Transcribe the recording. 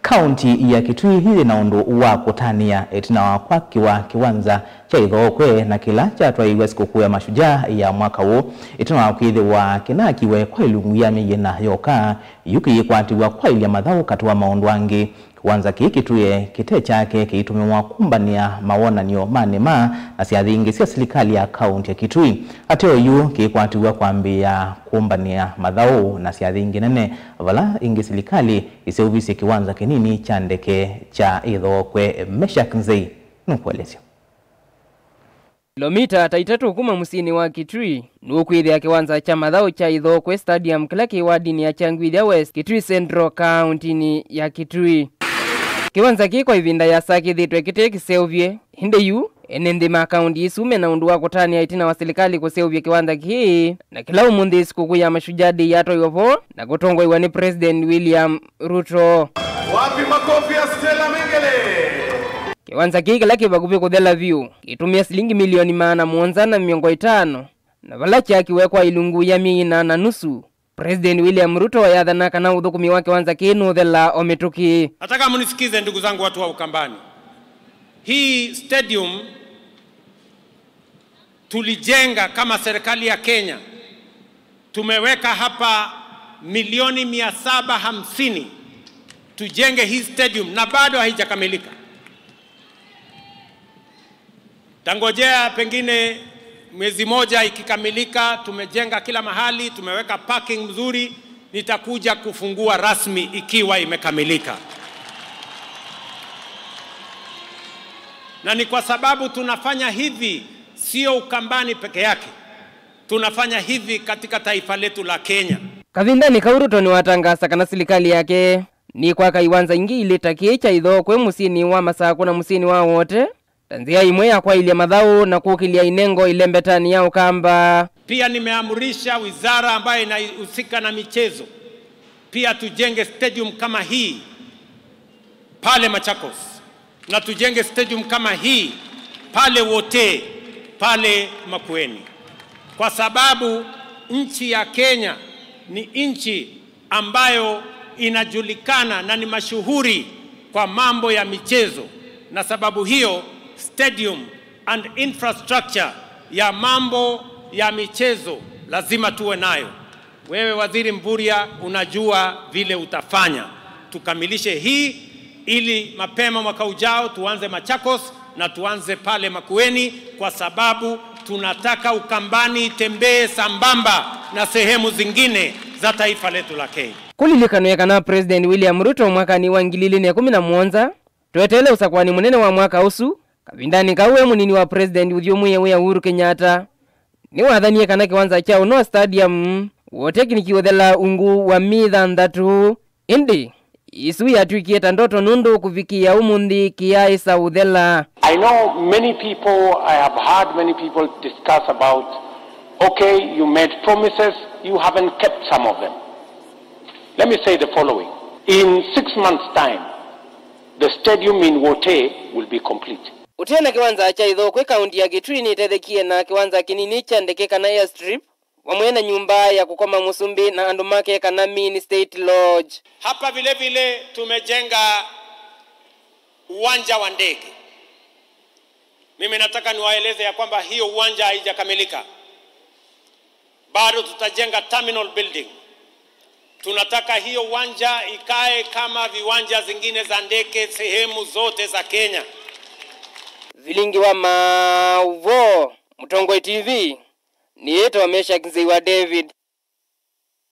Kaunti ya Kitui hili na undu wa kutania etina wakwa kiwanza cha Ithokwe na kila cha twaiwe sikukuu ya mashujaa ya mwaka huu etina wakwithe wa kinakiwe kwa ilungu ya miyena yoka yukiyikwatiwa kwa ilia mathau katuwa maundu wangi. Kiwanza kituye kite chake kiitumiwa kumbania mawonanio manema na siathingi sia serikali ya kaunti ya Kitui. Ateo yu kikwatiwa kuambia kumbania mathau na siathingi nene vala ingi serikali iseuvisi kiwanza kinini cha ndeke cha Ithokwe. Meshak Nzei nukuelezio. Kilomita 3 kuma musini wa Kitui nukwithia kiwanza cha mathau cha Ithokwe Stadium kila kiwadini ya Changwithia West, Kitui Central County ya Kitui. Kiwanza kiko ivinda ya sakithitwe kite kiseuvye hinde yu enende makaundi isume na undu wa kutania itina wa serikali kuseuvye kiwanza ki na kila umundi sikukuu ya mashujaa yato yovo na kutongwa ni President William Ruto. Wapi makofi ya Stella Mengele? Kiwanza kiki laki bakupi kuthela view kitumia shilingi milioni 450 na vala chakiwekwa ilungu ya 4.5. President William Ruto yathana kana uthukumi wa kiwanza kinu thela ometuki. Nataka munisikize ndugu zangu watu wa Ukambani. Hii stadium tulijenga kama serikali ya Kenya. Tumeweka hapa milioni 750 tujenge hii stadium na bado haijakamilika. Tangojea pengine mwezi moja ikikamilika, tumejenga kila mahali, tumeweka parking mzuri, nitakuja kufungua rasmi ikiwa imekamilika. Na ni kwa sababu tunafanya hivi sio Ukambani peke yake. Tunafanya hivi katika taifa letu la Kenya. Kavinda ni Ruto ni watangasa kana serikali yake ni kwa kaiwanza ingi ileta kicha Ithokwe musini wa Masako na musini wa wote. Tanzia imwe ya kwa ilia mathau na kukilia inengo ilembetani ya Ukamba. Pia nimeamurisha wizara ambayo inahusika na michezo pia tujenge stadium kama hii pale Machakos na tujenge stadium kama hii pale Wote, pale Makueni, kwa sababu nchi ya Kenya ni nchi ambayo inajulikana na ni mashuhuri kwa mambo ya michezo, na sababu hiyo stadium and infrastructure ya mambo ya michezo lazima tuwe nayo. Wewe Waziri Mvurya unajua vile utafanya tukamilishe hii ili mapema mwaka ujao tuanze Machakos na tuanze pale Makueni, kwa sababu tunataka Ukambani itembee sambamba na sehemu zingine za taifa letu la Kenya. Kulilikano kana President William Ruto mwaka ni wa 2017 twetele usakwani munene wa mwaka usu kavindani kawe munini wa President Udhyomuye wa Uhuru Kenyatta ni wathanie kana kiwanza cha no stadium wote kinikiuthela ungu wa mithandatu indi isu yatwikieta ndoto nundu kufikia umundi kiaisa uthela. I know many people, I have heard many people discuss about, okay, you made promises, you haven't kept some of them. Let me say the following. In 6 months' time, the stadium in Wote will be complete. Utena kiwanza cha Ithokwe kaunti ya Kitui ni tethekie na kiwanza kinini cha ndeke kana airstrip wamwena nyumba ya kukoma Musumbi na andumake kana mini state lodge. Hapa vile vile tumejenga uwanja wa ndege. Mimi nataka niwaeleze ya kwamba hiyo uwanja haijakamilika. Bado tutajenga terminal building. Tunataka hiyo uwanja ikae kama viwanja zingine za ndege sehemu zote za Kenya. Vilingi wa Mauvo, Mtongwe TV, ni yeto Meshak Nzei wa David.